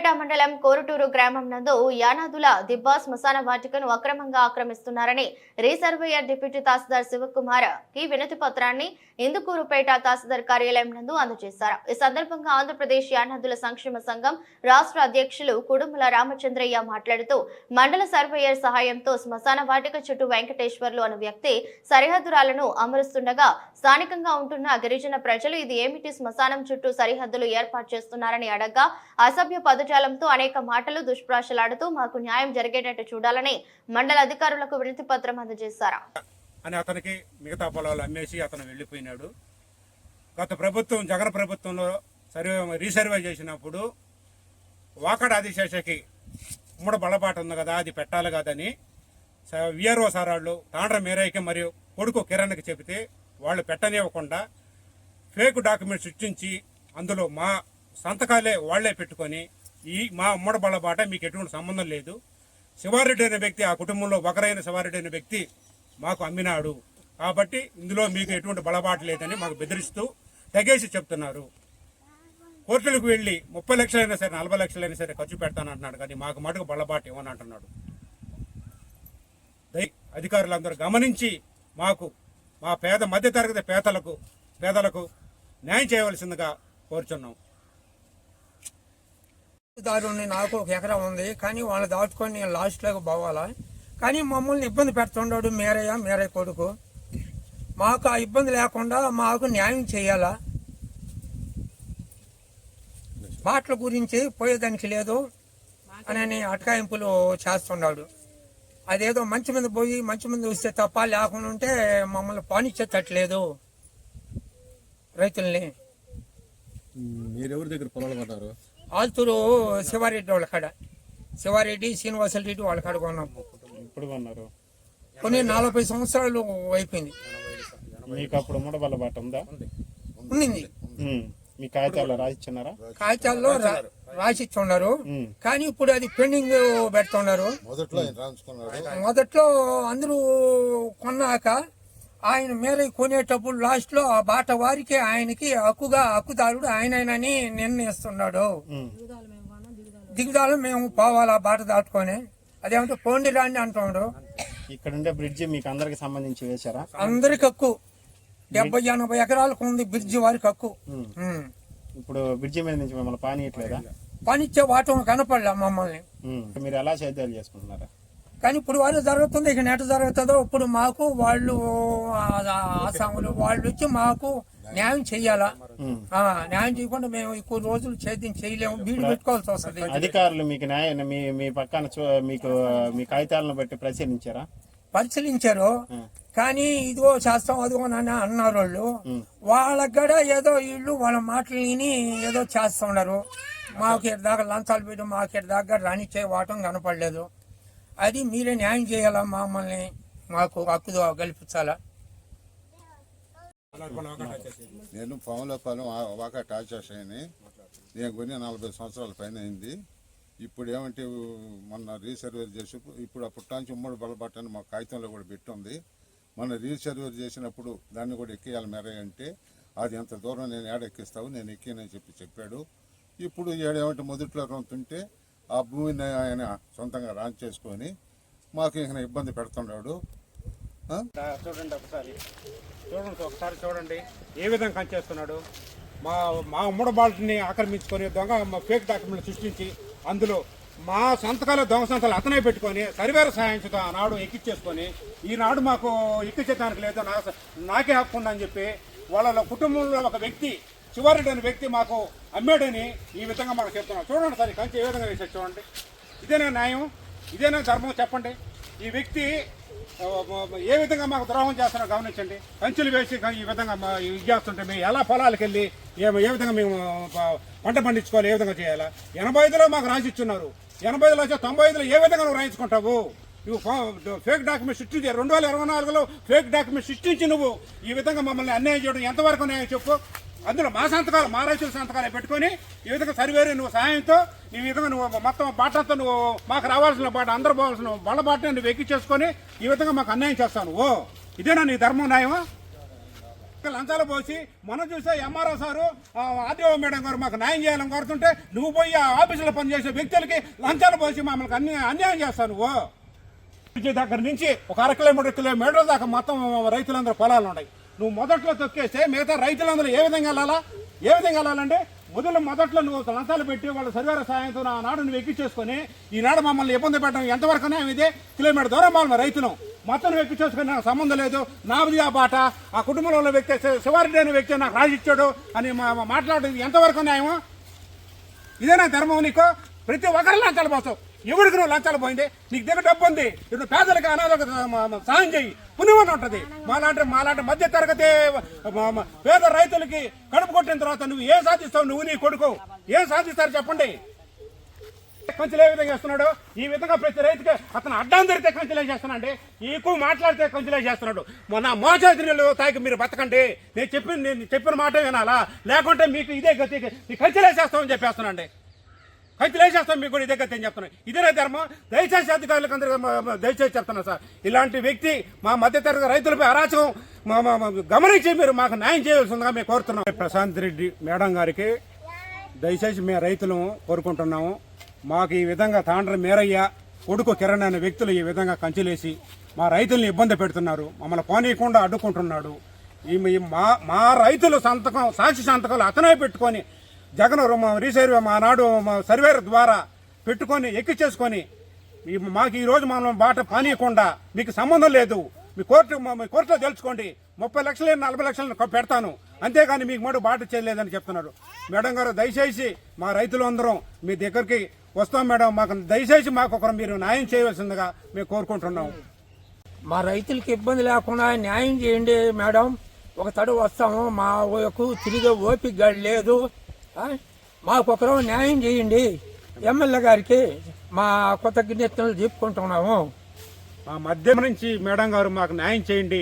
ఇందుకూరుపేట మండలం కోరుటూరు గ్రామం నందు యానాదుల దిబ్బా శ్మశాన వాటికను అక్రమంగా ఆక్రమిస్తున్నారని రీసర్వేయర్ డిప్యూటీ తహసీల్దార్ శివకుమార్ కి వినతి పత్రాన్ని ఇందుకూరుపేట తహసీల్దార్ కార్యాలయం నందు అందజేశారు. ఈ సందర్భంగా ఆంధ్రప్రదేశ్ యానాదుల సంక్షేమ సంఘం రాష్ట్ర అధ్యక్షులు కుడుముల రామచంద్రయ్య మాట్లాడుతూ మండల సర్వేయర్ సహాయంతో శ్మశాన వాటిక చుట్టూ వెంకటేశ్వర్లు అనే వ్యక్తి సరిహద్దులను అమరుస్తుండగా స్థానికంగా ఉంటున్న గిరిజన ప్రజలు ఇది ఏమిటి శ్మశానం చుట్టూ సరిహద్దులు ఏర్పాటు చేస్తున్నారని అడగ్గా అసభ్య పదజాలంతో అనేక మాటలు దుష్ప్రాషలాడుతూ మాకు న్యాయం జరిగేటట్టు చూడాలని మండల అధికారులకు వినతి పత్రం అందజేశారు. అని అతనికి మిగతా పొలాలు అమ్మేసి అతను వెళ్ళిపోయినాడు. గత ప్రభుత్వం జగన్ ప్రభుత్వంలో రీసర్వే చేసినప్పుడు వాకడ ఆదిశేషకి ఉమ్మడి బలపాట ఉంది కదా, అది పెట్టాలి కదని విఆర్ఓ సారాళ్ళు తాండ్ర మేరయ్యకి మరియు కొడుకు కిరణ్కి చెబితే వాళ్ళు పెట్టనివ్వకుండా ఫేక్ డాక్యుమెంట్ సృష్టించి అందులో మా సంతకాలే వాళ్లే పెట్టుకొని మా ఉమ్మడి బలబాట మీకు ఎటువంటి సంబంధం లేదు, శివారెడ్డి అనే వ్యక్తి ఆ కుటుంబంలో ఒకరైన శివారెడ్డి అనే వ్యక్తి మాకు అమ్మినాడు కాబట్టి ఇందులో మీకు ఎటువంటి బలబాట లేదని మాకు బెదిరిస్తూ తెగేసి చెప్తున్నారు. కోర్టులకు వెళ్ళి 30 లక్షలైనా సరే 40 లక్షలైనా సరే ఖర్చు పెడతానంటున్నాడు కానీ మాకు మటుకు బలబాట ఇవ్వని అంటున్నాడు. అధికారులందరూ గమనించి మాకు మా మధ్యతరగతి పేదలకు న్యాయం చేయవలసిందిగా కోరుచున్నాం. దారుణ్ణి నాకు 1 ఎకరం ఉంది కానీ వాళ్ళు దాటుకొని నేను లాస్ట్లోకి పోవాలా, కానీ మమ్మల్ని ఇబ్బంది పెడుతున్నాడు మేరయ్య కొడుకు. మాకు ఆ ఇబ్బంది లేకుండా మాకు న్యాయం చేయాలా, బాటల గురించి పోయేదానికి లేదు అని అటకాయింపులు చేస్తున్నాడు. అదేదో మంచి మీద పోయి మంచి మీద వస్తే తప్ప లేకుండా ఉంటే మమ్మల్ని పానిచ్చేటట్లేదు రైతుల్ని. మీరెవరి దగ్గర పొలాలు కొన్నారు? ఆల్తూరు శివారెడ్డి వాళ్ళ కాడ, శివారెడ్డి శ్రీనివాసుల రెడ్డి వాళ్ళ కాడ కొన్నాం. ఇప్పుడు కొన్నారు కొన్ని 40 సంవత్సరాలు అయిపోయింది. మీకు అప్పుడు మూడబల్ల బాట ఉందా? ఉంది. మీ కాగితాల్లో రాసిచ్చున్నారా? కాగితాల్లో రాసిచ్చున్నారు కానీ ఇప్పుడు అది పెండింగ్ పెడుతున్నారు. మొదట్లో అందరూ కొన్నాక ఆయన మేర కొనేటప్పుడు లాస్ట్ లో ఆ బాట వారికి ఆయనకి హక్కుదారుడు ఆయనని నిర్ణయిస్తున్నాడు. దిగుదాలు మేము పోవాలి ఆ బాట దాటుకొని, అదేమంటే పోండి రాండి అంటున్నాడు. ఇక్కడ ఉండే బ్రిడ్జి మీకు అందరికి సంబంధించి వేశారా? అందరికి హక్కు 70-80 ఎకరాలకు ఉంది బ్రిడ్జి వారికి హక్కు. ఇప్పుడు బ్రిడ్జి మీద నుంచి మిమ్మల్ని పానీయట్లేదా? పనిచ్చే వాటం కనపడలే మమ్మల్ని. మీరు ఎలా సేద్యాలు చేసుకుంటున్నారా? కానీ ఇప్పుడు వాళ్ళు జరుగుతుంది, ఇక నెట జరుగుతుందో ఇప్పుడు మాకు వాళ్ళు ఆసాములు వాళ్ళు వచ్చి మాకు న్యాయం చెయ్యాలా. న్యాయం చేయకుండా మేము ఎక్కువ రోజులు సేద్యం చేయలేము, బీడు పెట్టుకోవాల్సి వస్తుంది. అధికారులు మీకు న్యాయం మీ పక్కన మీకు మీ కాగితాలను బట్టి పరిశీలించారు కానీ ఇదిగో చేస్తాం అదిగో అని అన్నారు వాళ్ళు. వాళ్ళకి కూడా ఏదో వీళ్ళు వాళ్ళ మాటలు విని ఏదో చేస్తున్నారు. మాకు దాకా లంచాలు పెట్టి మాకు దాకా రానిచ్చే వాటం కనపడలేదు. అది మీరే న్యాయం చేయాలా, మమ్మల్ని మాకు హక్కు కల్పించాలా. నేను పాములపాలెం వాకా టాచాషని నేను కొని 40 సంవత్సరాల పైన అయింది. ఇప్పుడు ఏమంటే మొన్న రీసర్వే చేసి ఇప్పుడు ఆ పుట్టాంచి ఉమ్మడి బలపట్టని మా కాగితంలో కూడా పెట్టుంది. మొన్న రీసర్వే చేసినప్పుడు దాన్ని కూడా ఎక్కేయాలి మేరయ్య అంటే అది ఎంత దూరం నేను ఎక్కిస్తావు నేను ఎక్కినని చెప్పాడు. ఇప్పుడు ఏమంటే మొదట్లో రొంతుంటే ఆ భూమిని ఆయన సొంతంగా రాన్ చేసుకొని మాకు ఇంకా ఇబ్బంది పెడుతున్నాడు. ఒకసారి చూడండి ఏ విధంగా కంచేస్తున్నాడు. మా ఉమ్మడి బాల్ని ఆక్రమించుకొని మా ఫేక్ డాక్యుమెంట్ సృష్టించి అందులో మా సంతకాలు దొంగ సంతకాలు అతనే పెట్టుకొని సర్వేర్ సహాయంతో ఆనాడు ఎక్కించేసుకొని ఈనాడు మాకు ఎక్కించేదానికి లేదు, నాకే హక్కు ఉందని చెప్పి వాళ్ళ కుటుంబంలో ఒక వ్యక్తి శివారెడ్డి అనే వ్యక్తి మాకు అమ్మాడని ఈ విధంగా మాకు చెప్తున్నాం. చూడండి సార్ కంచి ఏ విధంగా వేసేది చూడండి. ఇదేనా న్యాయం, ఇదేనా ధర్మం చెప్పండి. ఈ వ్యక్తి ఏ విధంగా మాకు ద్రోహం చేస్తున్నారో గమనించండి. కంచెలు వేసి ఈ విధంగా ఇది చేస్తుంటే మేము ఎలా పొలాలకు వెళ్ళి ఏ విధంగా మేము పంట పండించుకోవాలి, ఏ విధంగా చేయాలా? 85లో మాకు రాసిచ్చున్నారు. 85లో 95లో ఏ విధంగా నువ్వు రాయించుకుంటావు? నువ్వు ఫేక్ డాక్యుమెంట్ సృష్టించి 2024లో ఫేక్ డాక్యుమెంట్ సృష్టించి నువ్వు ఈ విధంగా మమ్మల్ని అన్యాయం చేయడం ఎంతవరకు న్యాయం చెప్పు. అందులో మా సంతకాలు మా రైతుల సంతకాలు పెట్టుకొని ఈ విధంగా సర్వేరు నువ్వు సహాయంతో ఈ విధంగా నువ్వు మొత్తం బాటతో నువ్వు మాకు రావాల్సిన బాట అందరూ పోవాల్సిన బళ్ళ బాటని నువ్వు ఎక్కించేసుకొని ఈ విధంగా మాకు అన్యాయం చేస్తావు. నువ్వు ఇదేనా నీ ధర్మం న్యాయమా? లంచాలు పోసి మనం చూసే ఎంఆర్ఓ సారు ఆర్డీఓ మేడం గారు మాకు న్యాయం చేయాలని కోరుతుంటే నువ్వు పోయి ఆ ఆఫీసులో పనిచేసే వ్యక్తులకి లంచాలు పోసి మమ్మల్ని అన్యాయం చేస్తావు నువ్వు. దగ్గర నుంచి ఒక 1 కిలోమీటర్ల దాకా మొత్తం రైతులందరూ పొలాలు ఉన్నాయి. నువ్వు మొదట్లో తొక్కేస్తే మిగతా రైతులందరూ ఏ విధంగా వెళ్ళాలంటే మొదట్లో నువ్వు లంచాలు పెట్టి వాళ్ళ సర్వేర సాయంతో ఆనాడు నువ్వు ఎక్కించేసుకొని ఈనాడు మమ్మల్ని ఇబ్బంది పెట్టడం ఎంతవరకు ఇదే కిలోమీటర్ దూరం వాళ్ళ రైతును మొత్తం నువ్వు ఎక్కించేసుకొని నాకు సంబంధం లేదు, నాది ఆ బాట, ఆ కుటుంబంలో ఉన్న వ్యక్తి శివారెడ్డి అనే వ్యక్తి నాకు రాసిచ్చాడు అని మాట్లాడేది ఎంతవరకు న్యాయమో? ఇదేనా ధర్మం నీకు? ప్రతి ఒక్కరు లంచాలు పోతావు. ఎవరికి నువ్వు లంచాలు పోయింది? నీకు దగ్గర డబ్బు ఉంది, ఇప్పుడు పేదలకు అనాథకు సాయం చేయి, పుణ్యమని ఉంటుంది. మాలాంటి మధ్య తరగతి పేద రైతులకి కడుపు కొట్టిన తర్వాత నువ్వు ఏం సాధిస్తావు? నువ్వు నీ కొడుకు ఏం సాధిస్తారు చెప్పండి? కంచెలు ఏ విధంగా చేస్తున్నాడు? ఈ విధంగా ప్రతి రైతుకి అతను అడ్డం దొరికితే కంచెలే చేస్తున్నాడు, ఎక్కువ మాట్లాడితే కంచెలే చేస్తున్నాడు. మొన్న మోచాదిరిలు తాకి మీరు బతకండి, నేను చెప్పిన మాట వినాలా, లేకుంటే మీకు ఇదే గతి, కంచెలే చేస్తామని చెప్పేస్తున్నాండి. కంచెలేసేస్తాం మీకు కూడా ఇదే గతి అని చెప్తున్నాను. ఇదేనా ధర్మం? దయచేసి అధికారులకు అందరూ దయచేసి చెప్తున్నా సార్, ఇలాంటి వ్యక్తి మా మధ్యతరగతి రైతులపై అరాచకం గమనించి మీరు మాకు న్యాయం చేయవలసిందిగా మేము కోరుతున్నాం. ప్రశాంత్ రెడ్డి మేడం గారికి దయచేసి మేము రైతులు కోరుకుంటున్నాము, మాకు ఈ విధంగా తాండ్ర మేరయ్య కొడుకు కిరణ్ అనే వ్యక్తులు ఈ విధంగా కంచెలేసి మా రైతుల్ని ఇబ్బంది పెడుతున్నారు, మమ్మల్ని పోనీయకుండా అడ్డుకుంటున్నాడు. మా రైతులు సాక్షి సంతకాలు అతనే పెట్టుకొని జగన్ రీసర్వే ఆనాడు సర్వేర్ ద్వారా పెట్టుకొని ఎక్కించేసుకొని మాకు ఈ రోజు మనం బాట పానీయకుండా మీకు సంబంధం లేదు, మీ కోర్టులో తెలుసుకోండి, 30 లక్షలు 40 లక్షలు పెడతాను, అంతేగాని మీకు మటు బాట చేయలేదని చెప్తున్నారు. మేడం గారు దయచేసి మా రైతులు అందరం మీ దగ్గరికి వస్తాం మేడం, మాకు దయచేసి మాకు ఒకరు మీరు న్యాయం చేయవలసిందిగా మేము కోరుకుంటున్నాం. మా రైతులకి ఇబ్బంది లేకుండా న్యాయం చేయండి మేడం, ఒక తడు వస్తాము, మాకు తిరిగే ఓపిక లేదు, మాకు ఒకరు న్యాయం చేయండి. ఎమ్మెల్యే గారికి మా కృతజ్ఞతలు చెప్పుకుంటున్నాము. మా మధ్య నుంచి మేడం గారు మాకు న్యాయం చేయండి,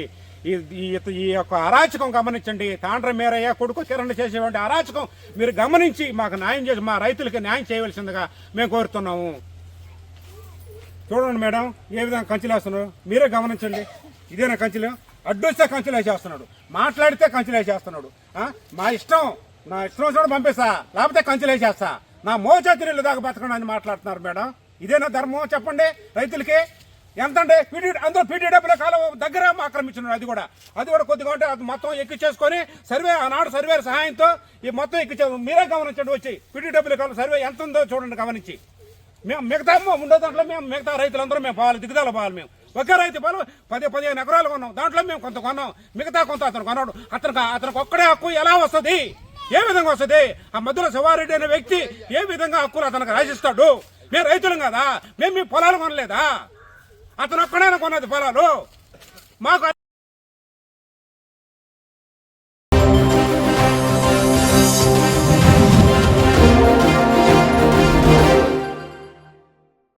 ఈ యొక్క అరాచకం గమనించండి. తాండ్ర మేరయ్య కొడుకు కిరణ్ చేసేటువంటి అరాచకం మీరు గమనించి మాకు న్యాయం చేసి మా రైతులకి న్యాయం చేయవలసిందిగా మేము కోరుతున్నాము. చూడండి మేడం ఏ విధంగా కంచెలేస్తున్నాడు, మీరే గమనించండి. ఇదేనా కంచెలు? అడ్డొస్తే కంచెలేసేస్తున్నాడు, మాట్లాడితే కంచెలేసేస్తున్నాడు. నా ఇష్టం చూడ పంపిస్తా, లేకపోతే కంచెలేసేస్తా, నా మోచేతిరిల్లు దాకా బతకడం మాట్లాడుతున్నారు మేడం. ఇదేనా ధర్మం చెప్పండి? రైతులకి ఎంత అంటే అందులో పీటీడబ్ల్యూ కాలం దగ్గర ఆక్రమించున్నాడు, అది కూడా కొద్దిగా ఉంటే అది మొత్తం ఎక్కించేసుకొని ఆనాడు సర్వే సహాయంతో ఈ మొత్తం మీరే గమనించండి, వచ్చి పీటీడబ్ల్యూ కాలం సర్వే ఎంత ఉందో చూడండి గమనించి. మేము మిగతా ఉండో దాంట్లో మేము మిగతా రైతులందరూ మేము పోవాలి, దిగుదల పోవాలి. మేము ఒకే రైతు పొలం 10-15 ఎకరాలు కొన్నాం, దాంట్లో మేము కొంత కొన్నాం, మిగతా కొంత అతను కొన్నాడు. అతనికి ఒక్కడే హక్కు ఎలా వస్తుంది? ఏ విధంగా వస్తుంది? ఆ మధ్యలో శివారెడ్డి అనే వ్యక్తి ఏ విధంగా హక్కులు అతనికి రాసిస్తాడు? మేము రైతులం కదా, మేము మీ పొలాలు కొనలేదా? అతను ఒక్కడైనా కొన్నది పొలాలు మాకు.